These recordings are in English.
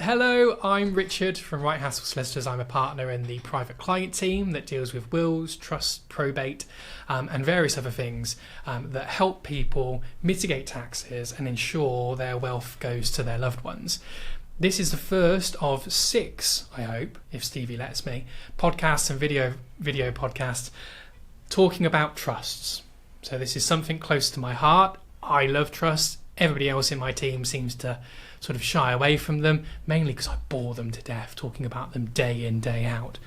Hello, I'm Richard from Right Hassle Solicitors. I'm a partner in the private client team that deals with wills, trusts, probate, and various other things that help people mitigate taxes and ensure their wealth goes to their loved ones. This is the first of 6, I hope, if Stevie lets me, podcasts and video podcasts talking about trusts. So this is something close to my heart. I love trusts. Everybody else in my team seems to sort of shy away from them, mainly because I bore them to death talking about them day in, day out.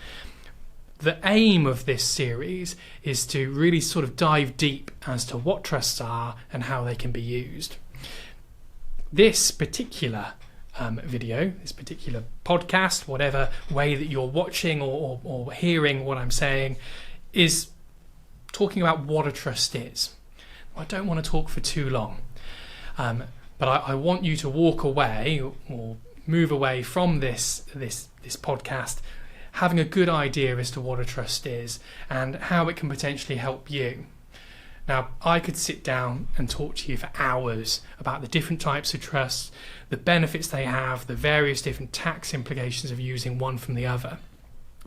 The aim of this series is to really sort of dive deep as to what trusts are and how they can be used. This particular video, this particular podcast, whatever way that you're watching or hearing what I'm saying, is talking about what a trust is. I don't want to talk for too long. But I want you to walk away or move away from this podcast having a good idea as to what a trust is and how it can potentially help you. Now, I could sit down and talk to you for hours about the different types of trusts, the benefits they have, the various different tax implications of using one from the other.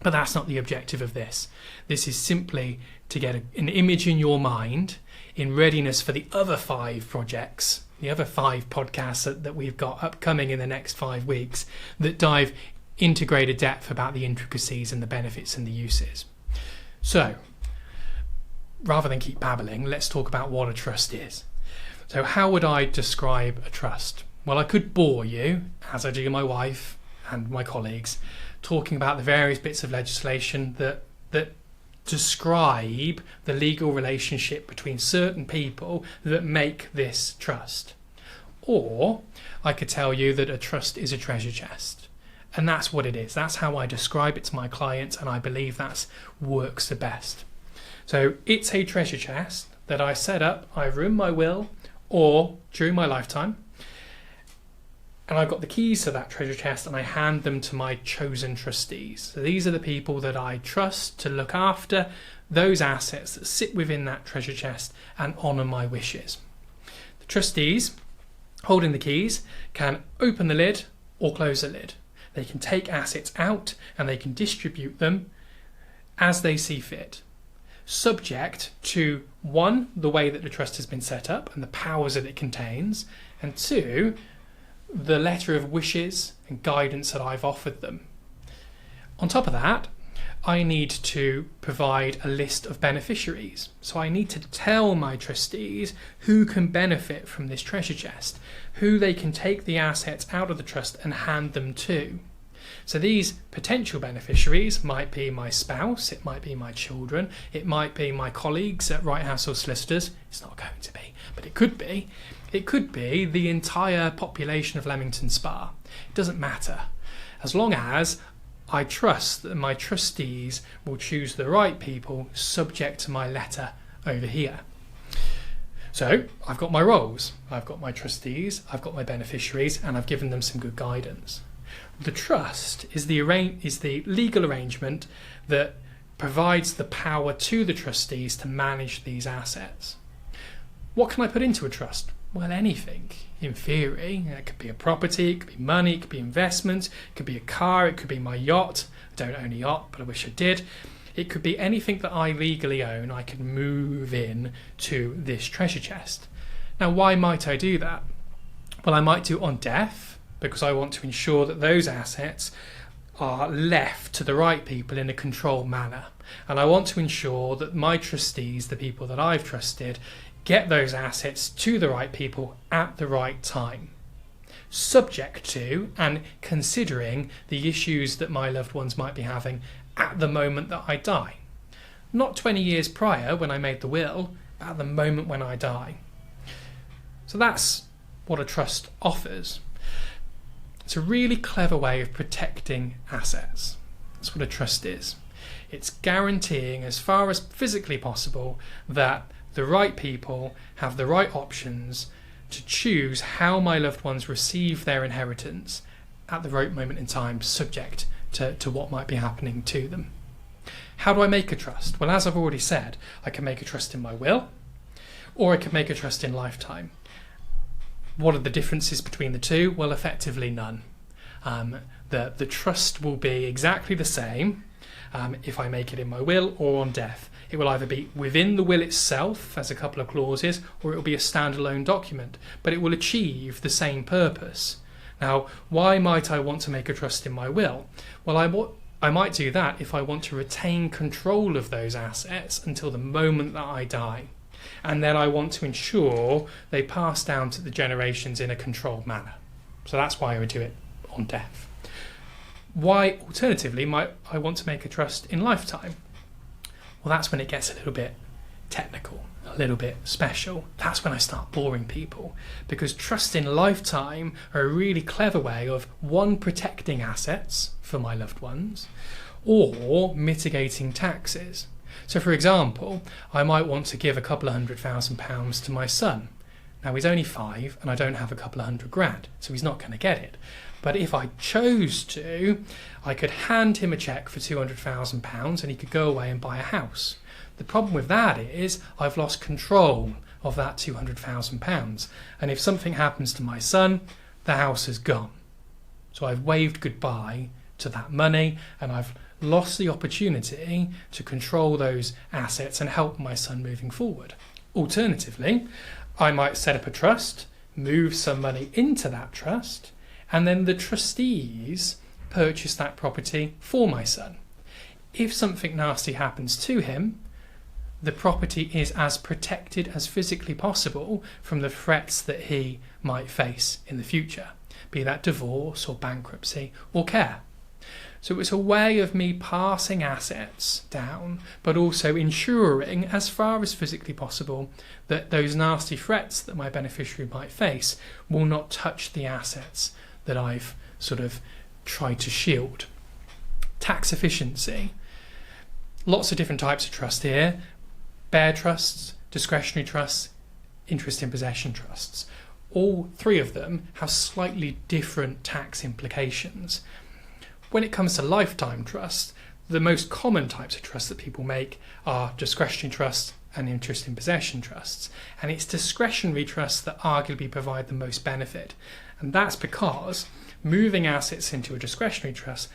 But that's not the objective of this. This is simply to get an image in your mind in readiness for the other 5 projects, the other 5 podcasts that we've got upcoming in the next 5 weeks that dive into greater depth about the intricacies and the benefits and the uses. So, rather than keep babbling, let's talk about what a trust is. So how would I describe a trust? Well, I could bore you, as I do my wife and my colleagues, talking about the various bits of legislation that describe the legal relationship between certain people that make this trust. Or I could tell you that a trust is a treasure chest. And that's what it is. That's how I describe it to my clients, and I believe that works the best. So it's a treasure chest that I set up either in my will or during my lifetime. And I've got the keys to that treasure chest and I hand them to my chosen trustees. So these are the people that I trust to look after those assets that sit within that treasure chest and honour my wishes. The trustees holding the keys can open the lid or close the lid. They can take assets out and they can distribute them as they see fit, subject to 1, the way that the trust has been set up and the powers that it contains, and 2, the letter of wishes and guidance that I've offered them. On top of that, I need to provide a list of beneficiaries. So I need to tell my trustees who can benefit from this treasure chest, who they can take the assets out of the trust and hand them to. So these potential beneficiaries might be my spouse, it might be my children, it might be my colleagues at Right Hassle Solicitors. It's not going to be, but it could be. It could be the entire population of Leamington Spa. It doesn't matter. As long as I trust that my trustees will choose the right people subject to my letter over here. So I've got my roles, I've got my trustees, I've got my beneficiaries, and I've given them some good guidance. The trust is the legal arrangement that provides the power to the trustees to manage these assets. What can I put into a trust? Well, anything, in theory. It could be a property, it could be money, it could be investments, it could be a car, it could be my yacht. I don't own a yacht, but I wish I did. It could be anything that I legally own, I can move in to this treasure chest. Now, why might I do that? Well, I might do it on death, because I want to ensure that those assets are left to the right people in a controlled manner. And I want to ensure that my trustees, the people that I've trusted, get those assets to the right people at the right time, subject to and considering the issues that my loved ones might be having at the moment that I die. Not 20 years prior when I made the will, but at the moment when I die. So that's what a trust offers. It's a really clever way of protecting assets. That's what a trust is. It's guaranteeing as far as physically possible that the right people have the right options to choose how my loved ones receive their inheritance at the right moment in time, subject to what might be happening to them. How do I make a trust? Well, as I've already said, I can make a trust in my will, or I can make a trust in lifetime. What are the differences between the two? Well, effectively none. The trust will be exactly the same if I make it in my will or on death. It will either be within the will itself as a couple of clauses, or it will be a standalone document, but it will achieve the same purpose. Now, why might I want to make a trust in my will? Well, I might do that if I want to retain control of those assets until the moment that I die. And then I want to ensure they pass down to the generations in a controlled manner. So that's why I would do it on death. Why, alternatively, might I want to make a trust in lifetime? Well, that's when it gets a little bit technical, a little bit special. That's when I start boring people, because trust in lifetime are a really clever way of, one, protecting assets for my loved ones, or mitigating taxes. So, for example, I might want to give a couple of £100,000 to my son. Now, he's only 5 and I don't have a couple of £100,000, so he's not going to get it. But if I chose to, I could hand him a cheque for £200,000 and he could go away and buy a house. The problem with that is I've lost control of that £200,000. And if something happens to my son, the house is gone. So I've waved goodbye to that money and I've lost the opportunity to control those assets and help my son moving forward. Alternatively, I might set up a trust, move some money into that trust, and then the trustees purchase that property for my son. If something nasty happens to him, the property is as protected as physically possible from the threats that he might face in the future, be that divorce or bankruptcy or care. So it's a way of me passing assets down, but also ensuring, as far as physically possible, that those nasty threats that my beneficiary might face will not touch the assets that I've sort of tried to shield. Tax efficiency. Lots of different types of trust here. Bare trusts, discretionary trusts, interest in possession trusts. All three of them have slightly different tax implications. When it comes to lifetime trusts, the most common types of trusts that people make are discretionary trusts and interest in possession trusts. And it's discretionary trusts that arguably provide the most benefit. And that's because moving assets into a discretionary trust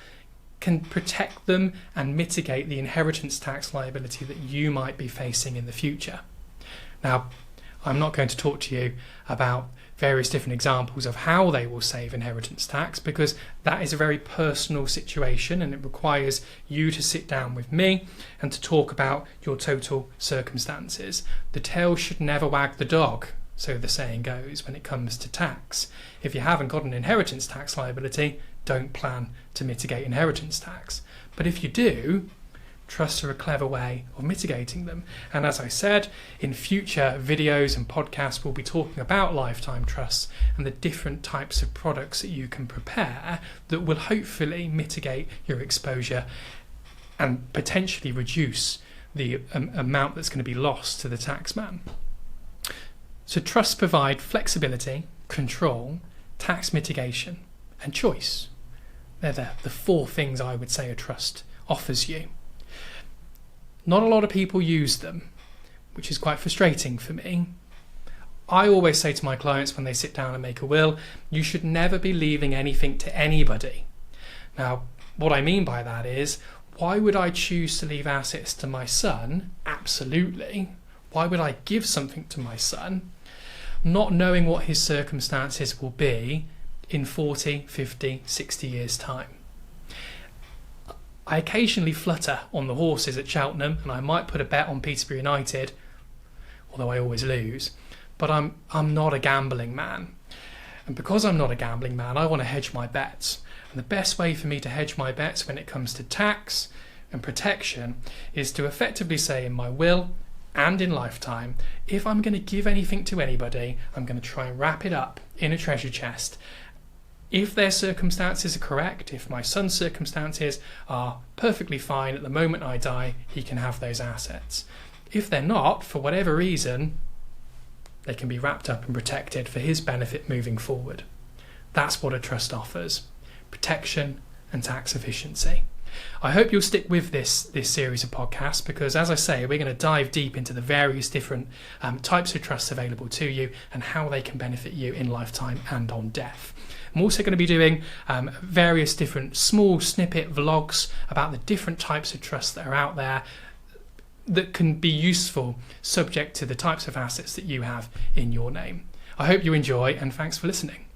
can protect them and mitigate the inheritance tax liability that you might be facing in the future. Now, I'm not going to talk to you about various different examples of how they will save inheritance tax, because that is a very personal situation and it requires you to sit down with me and to talk about your total circumstances. The tail should never wag the dog, so the saying goes, when it comes to tax. If you haven't got an inheritance tax liability, don't plan to mitigate inheritance tax. But if you do, trusts are a clever way of mitigating them. And as I said, in future videos and podcasts, we'll be talking about lifetime trusts and the different types of products that you can prepare that will hopefully mitigate your exposure and potentially reduce the amount that's going to be lost to the taxman. So trusts provide flexibility, control, tax mitigation, and choice. They're the 4 things I would say a trust offers you. Not a lot of people use them, which is quite frustrating for me. I always say to my clients when they sit down and make a will, you should never be leaving anything to anybody. Now, what I mean by that is, why would I choose to leave assets to my son? Absolutely. Why would I give something to my son, not knowing what his circumstances will be in 40, 50, 60 years' time? I occasionally flutter on the horses at Cheltenham and I might put a bet on Peterborough United, although I always lose, but I'm not a gambling man. And because I'm not a gambling man, I want to hedge my bets. And the best way for me to hedge my bets when it comes to tax and protection is to effectively say in my will and in lifetime, if I'm going to give anything to anybody, I'm going to try and wrap it up in a treasure chest. If their circumstances are correct, if my son's circumstances are perfectly fine at the moment I die, he can have those assets. If they're not, for whatever reason, they can be wrapped up and protected for his benefit moving forward. That's what a trust offers: protection and tax efficiency. I hope you'll stick with this series of podcasts, because as I say, we're going to dive deep into the various different types of trusts available to you and how they can benefit you in lifetime and on death. I'm also going to be doing various different small snippet vlogs about the different types of trusts that are out there that can be useful subject to the types of assets that you have in your name. I hope you enjoy, and thanks for listening.